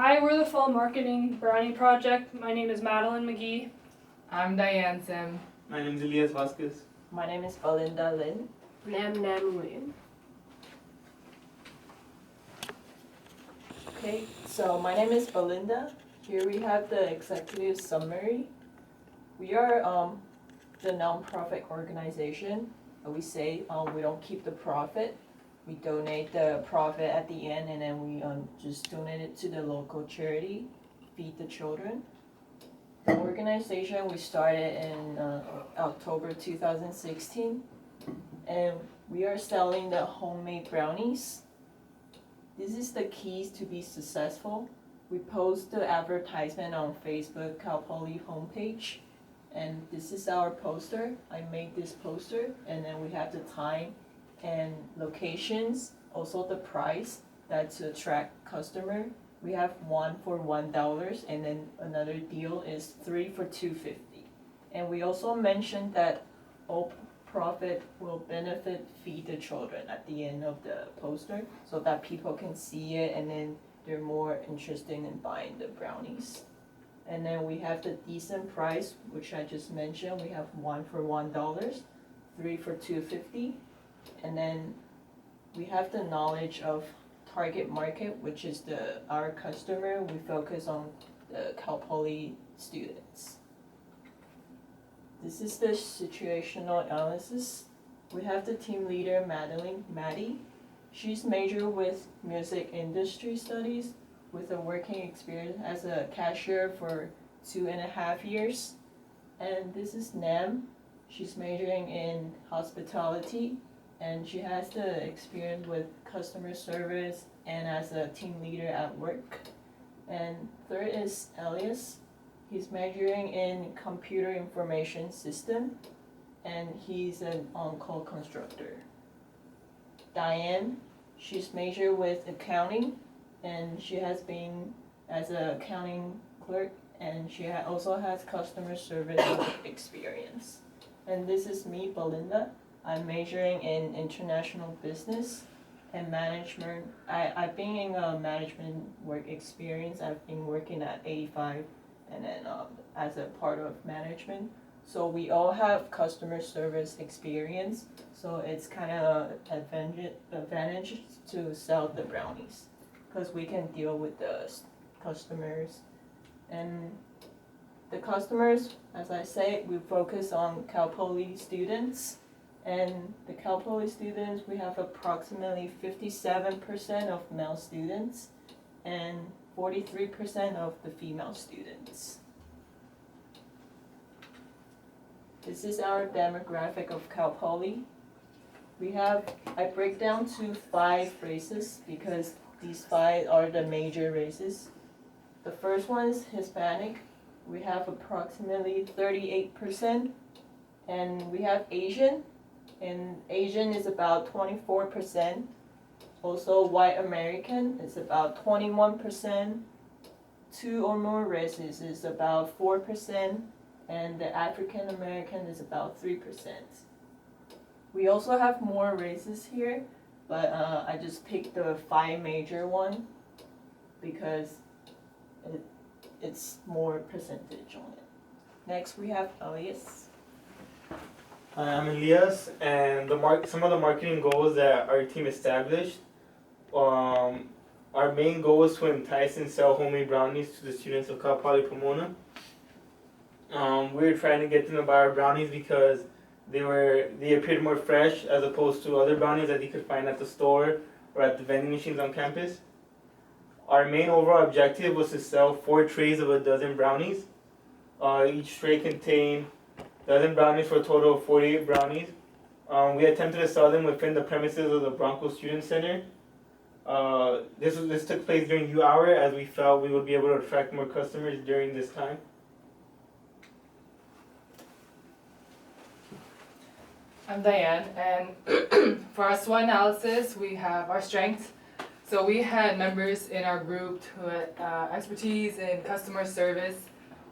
Hi, we're the Fall Marketing Brownie Project. My name is Madeleine McGee. I'm Diane Sim. My name is Elias. My name is Belinda Lin. Nam Nguyen. Okay, so my name is Belinda. Here we have the executive summary. We are the nonprofit organization. We say we don't keep the profit. We donate the profit at the end, and then we just donate it to the local charity, Feed the Children. The organization we started in October 2016, and we are selling the homemade brownies. This is the keys to be successful. We post the advertisement on Facebook, Cal Poly homepage, and this is our poster. I made this poster, and then we have the time and locations, also the price that to attract customer. We have one for $1, and then another deal is 3 for $2.50. And we also mentioned that all profit will benefit Feed the Children at the end of the poster, so that people can see it and then they're more interested in buying the brownies. And then we have the decent price, which I just mentioned. We have one for $1, 3 for $2.50, and then we have the knowledge of target market, which is our customer. We focus on the Cal Poly students. This is the situational analysis. We have the team leader, Madeleine, Maddie. She's majored with music industry studies with a working experience as a cashier for 2.5 years. And this is Nam. She's majoring in hospitality, and she has the experience with customer service and as a team leader at work. And third is Elias. He's majoring in computer information system, and he's an on-call constructor. Diane, she's majored with accounting, and she has been as an accounting clerk, and she also has customer service experience. And this is me, Belinda. I'm majoring in international business and management. I've been in a management work experience. I've been working at 85 and then as a part of management. So we all have customer service experience, so it's kind of advantage to sell the brownies because we can deal with the customers. And the customers, as I say, we focus on Cal Poly students. And the Cal Poly students, we have approximately 57% of male students and 43% of the female students. This is our demographic of Cal Poly. I break down to 5 races because these 5 are the major races. The first one is Hispanic. We have approximately 38%, and we have Asian, and Asian is about 24%. Also, White American is about 21%. 2 or more races is about 4%, and the African American is about 3%. We also have more races here, but I just picked the 5 major one because it's more percentage on it. Next we have Elias. Hi, I'm Elias, and some of the marketing goals that our team established. Our main goal was to entice and sell homemade brownies to the students of Cal Poly Pomona. We were trying to get them to buy our brownies because they appeared more fresh as opposed to other brownies that you could find at the store or at the vending machines on campus. Our main overall objective was to sell 4 trays of a dozen brownies. Each tray contained a dozen brownies for a total of 48 brownies. We attempted to sell them within the premises of the Bronco Student Center. This took place during U hour as we felt we would be able to attract more customers during this time. I'm Diane, and for our SWOT analysis, we have our strengths. So we had members in our group who had expertise in customer service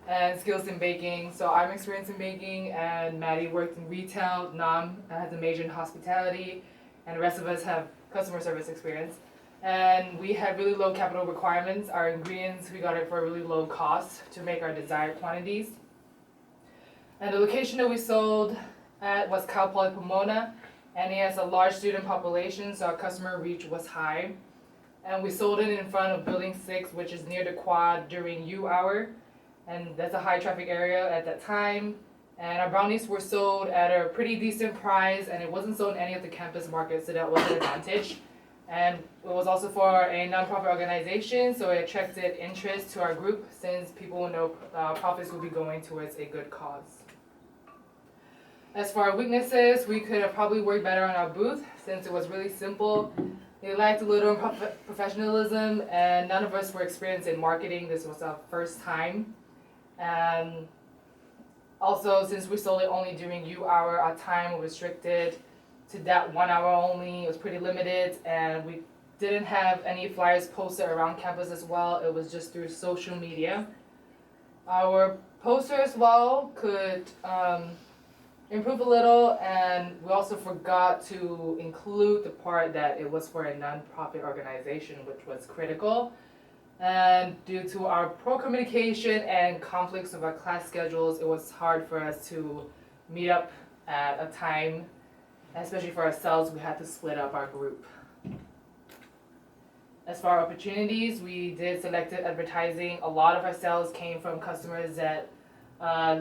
and skills in baking. So I'm experienced in baking, and Maddie worked in retail. Nam has a major in hospitality, and the rest of us have customer service experience. And we had really low capital requirements. Our ingredients, we got it for a really low cost to make our desired quantities. And the location that we sold at was Poly Pomona, and it has a large student population, so our customer reach was high. And we sold it in front of Building 6, which is near the quad during U hour, and that's a high traffic area at that time. And our brownies were sold at a pretty decent price, and it wasn't sold in any of the campus markets, so that was an advantage. And it was also for a nonprofit organization, so it attracted interest to our group since people will know profits will be going towards a good cause. As for our weaknesses, we could have probably worked better on our booth since it was really simple. It lacked a little professionalism, and none of us were experienced in marketing. This was our first time. And also, since we sold it only during U hour, our time was restricted to that 1 hour only. It was pretty limited, and we didn't have any flyers posted around campus as well. It was just through social media. Our poster as well could improve a little, and we also forgot to include the part that it was for a non-profit organization, which was critical. And due to our poor communication and conflicts of our class schedules, it was hard for us to meet up at a time. Especially for ourselves, we had to split up our group. As for our opportunities, we did selective advertising. A lot of our sales came from customers that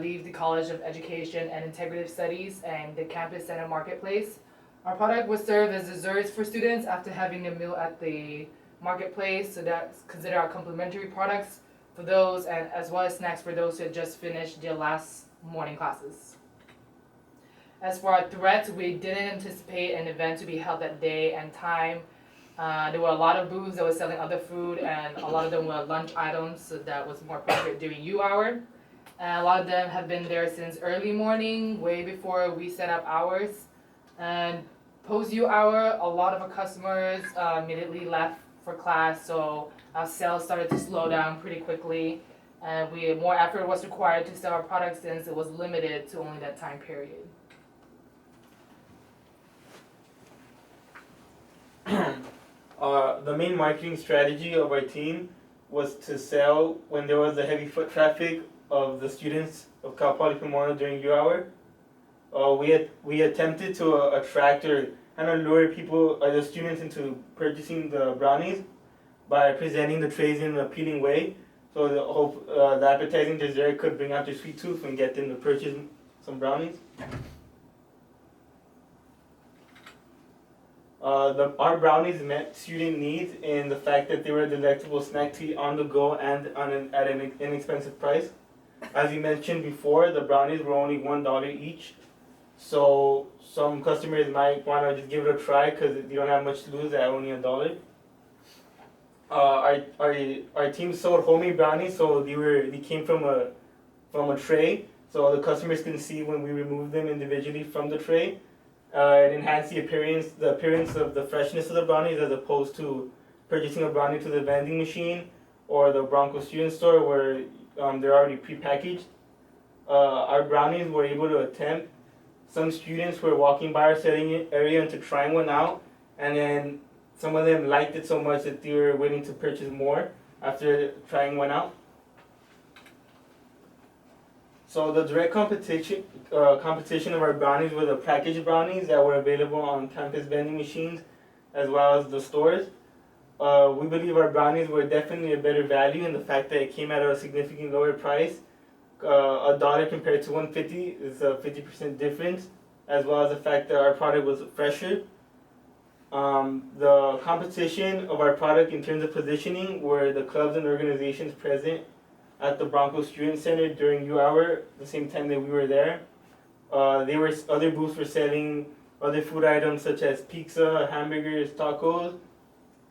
leave the College of Education and Integrative Studies and the Campus Center Marketplace. Our product would serve as desserts for students after having a meal at the marketplace, so that's considered our complimentary products for those, and as well as snacks for those who had just finished their last morning classes. As for our threats, we didn't anticipate an event to be held that day and time. There were a lot of booths that were selling other food, and a lot of them were lunch items, so that was more appropriate during U hour. And a lot of them have been there since early morning, way before we set up ours. And post U hour, a lot of our customers immediately left for class, so our sales started to slow down pretty quickly. And more effort was required to sell our products since it was limited to only that time period. The main marketing strategy of our team was to sell when there was a heavy foot traffic of the students of Cal Poly Pomona during U hour. We attempted to attract or kind of lure people or the students into purchasing the brownies by presenting the trays in an appealing way. So the appetizing dessert could bring out their sweet tooth and get them to purchase some brownies. Our brownies met student needs in the fact that they were a delectable snack to eat on the go and at an inexpensive price. As you mentioned before, the brownies were only $1 each. So some customers might want to just give it a try because you don't have much to lose at only $1. Our team sold homemade brownies, so they came from a tray, so the customers can see when we remove them individually from the tray. It enhanced the appearance of the freshness of the brownies as opposed to purchasing a brownie to the vending machine or the Bronco student store where they're already prepackaged. Our brownies were able to tempt some students who were walking by our setting area into trying one out, and then some of them liked it so much that they were willing to purchase more after trying one out. So the direct competition of our brownies were the packaged brownies that were available on campus vending machines as well as the stores. We believe our brownies were definitely a better value in the fact that it came at a significantly lower price. $1 compared to $1.50 is a 50% difference, as well as the fact that our product was fresher. The competition of our product in terms of positioning were the clubs and organizations present at the Bronco Student Center during U hour, the same time that we were there. Other booths were selling other food items such as pizza, hamburgers, tacos,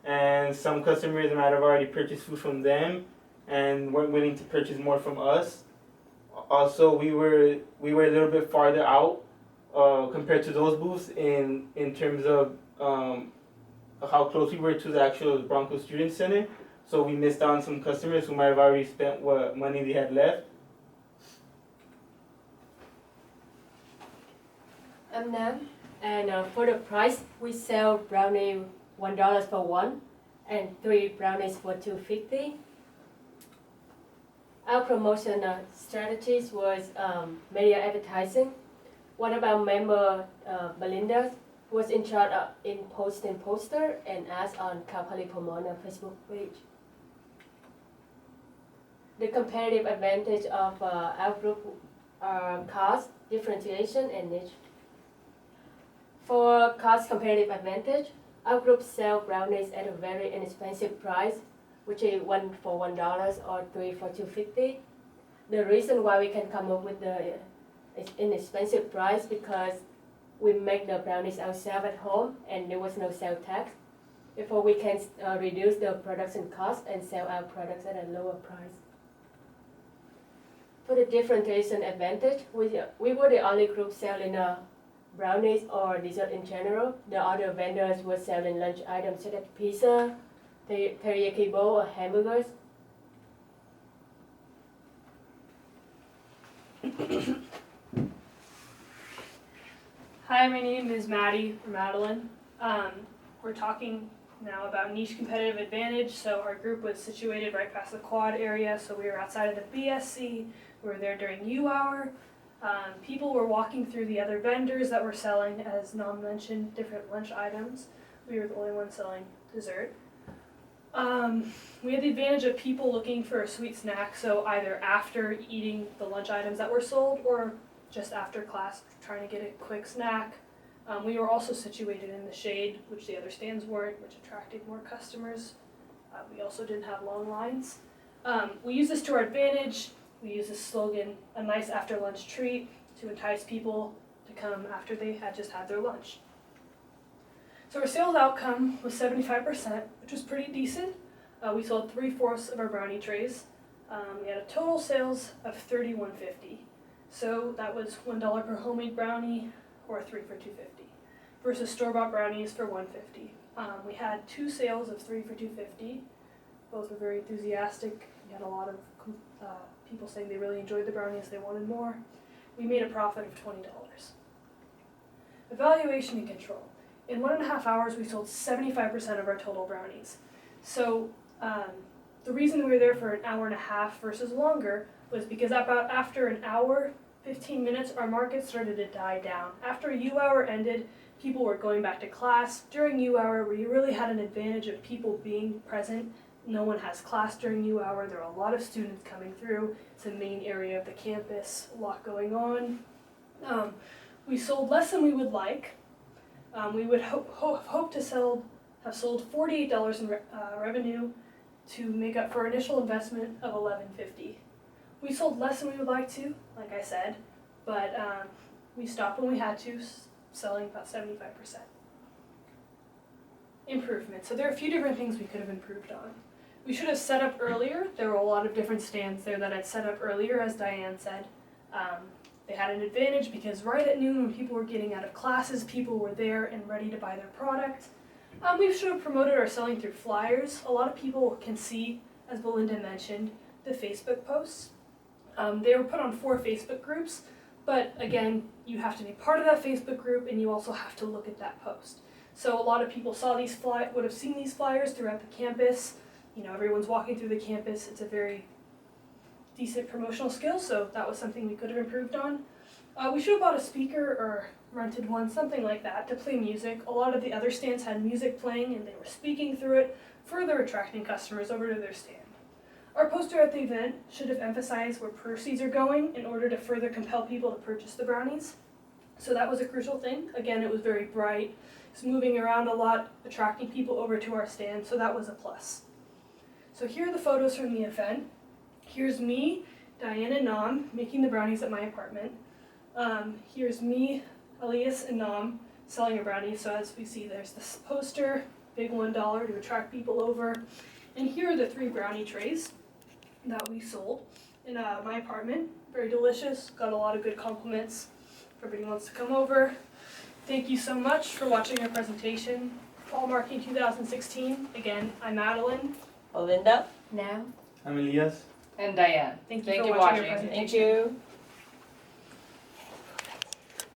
and some customers might have already purchased food from them and weren't willing to purchase more from us. Also, we were a little bit farther out compared to those booths in terms of how close we were to the actual Bronco Student Center. So we missed out on some customers who might have already spent what money they had left. Nam, and for the price, we sell brownie $1 for one, and 3 brownies for $2.50. Our promotional strategies was media advertising. One of our member, Belinda, was in charge of in posting poster and ads on Poly Pomona Facebook page. The competitive advantage of our group are cost, differentiation, and niche. For cost competitive advantage, our group sell brownies at a very inexpensive price, which is 1 for $1 or 3 for $2.50. The reason why we can come up with the inexpensive price because we make the brownies ourselves at home and there was no sales tax. Therefore, we can reduce the production cost and sell our products at a lower price. For the differentiation advantage, we were the only group selling brownies or dessert in general. The other vendors were selling lunch items such as pizza, teriyaki bowl, or hamburgers. Hi, my name is Maddie or Madeleine. We're talking now about niche competitive advantage. So our group was situated right past the quad area, so we were outside of the BSC. We were there during U hour. People were walking through the other vendors that were selling, as Nam mentioned, different lunch items. We were the only ones selling dessert. We had the advantage of people looking for a sweet snack, so either after eating the lunch items that were sold or just after class trying to get a quick snack. We were also situated in the shade, which the other stands weren't, which attracted more customers. We also didn't have long lines. We used this to our advantage. We used this slogan, a nice after lunch treat, to entice people to come after they had just had their lunch. So our sales outcome was 75%, which was pretty decent. We sold 3/4 of our brownie trays. We had a total sales of $31.50. So that was $1 per homemade brownie, or 3 for $2.50, versus store-bought brownies for $1.50. We had 2 sales of 3 for $2.50. Both were very enthusiastic. We had a lot of people saying they really enjoyed the brownies, they wanted more. We made a profit of $20. Evaluation and control. In 1.5 hours, we sold 75% of our total brownies. So the reason we were there for 1.5 hours versus longer was because about after an hour, 15 minutes, our market started to die down. After U hour ended, people were going back to class. During U hour, we really had an advantage of people being present. No one has class during U hour. There are a lot of students coming through. It's a main area of the campus, a lot going on. We sold less than we would like. We would hope to have sold $48 in revenue to make up for initial investment of $11.50. We sold less than we would like to, like I said, but we stopped when we had to, selling about 75%. Improvement. So there are a few different things we could have improved on. We should have set up earlier. There were a lot of different stands there that I'd set up earlier, as Diane said. They had an advantage because right at noon when people were getting out of classes, people were there and ready to buy their product. We should have promoted our selling through flyers. A lot of people can see, as Belinda mentioned, the Facebook posts. They were put on 4 Facebook groups, but again, you have to be part of that Facebook group and you also have to look at that post. So a lot of people would have seen these flyers throughout the campus. You know, everyone's walking through the campus. It's a very decent promotional skill, so that was something we could have improved on. We should have bought a speaker or rented one, something like that, to play music. A lot of the other stands had music playing and they were speaking through it, further attracting customers over to their stand. Our poster at the event should have emphasized where proceeds are going in order to further compel people to purchase the brownies. So that was a crucial thing. Again, it was very bright. It's moving around a lot, attracting people over to our stand, so that was a plus. So here are the photos from the event. Here's me, Diane, and Nam making the brownies at my apartment. Here's me, Elias, and Nam selling a brownie. So as we see, there's this poster, big $1 to attract people over. And here are the 3 brownie trays that we sold in my apartment. Very delicious, got a lot of good compliments. Everybody wants to come over. Thank you so much for watching our presentation. Fall Marketing 2016. Again, I'm Madeleine. Belinda? Now. I'm Elias. And Diane. Thank you for for watching our watching. presentation. Thank you.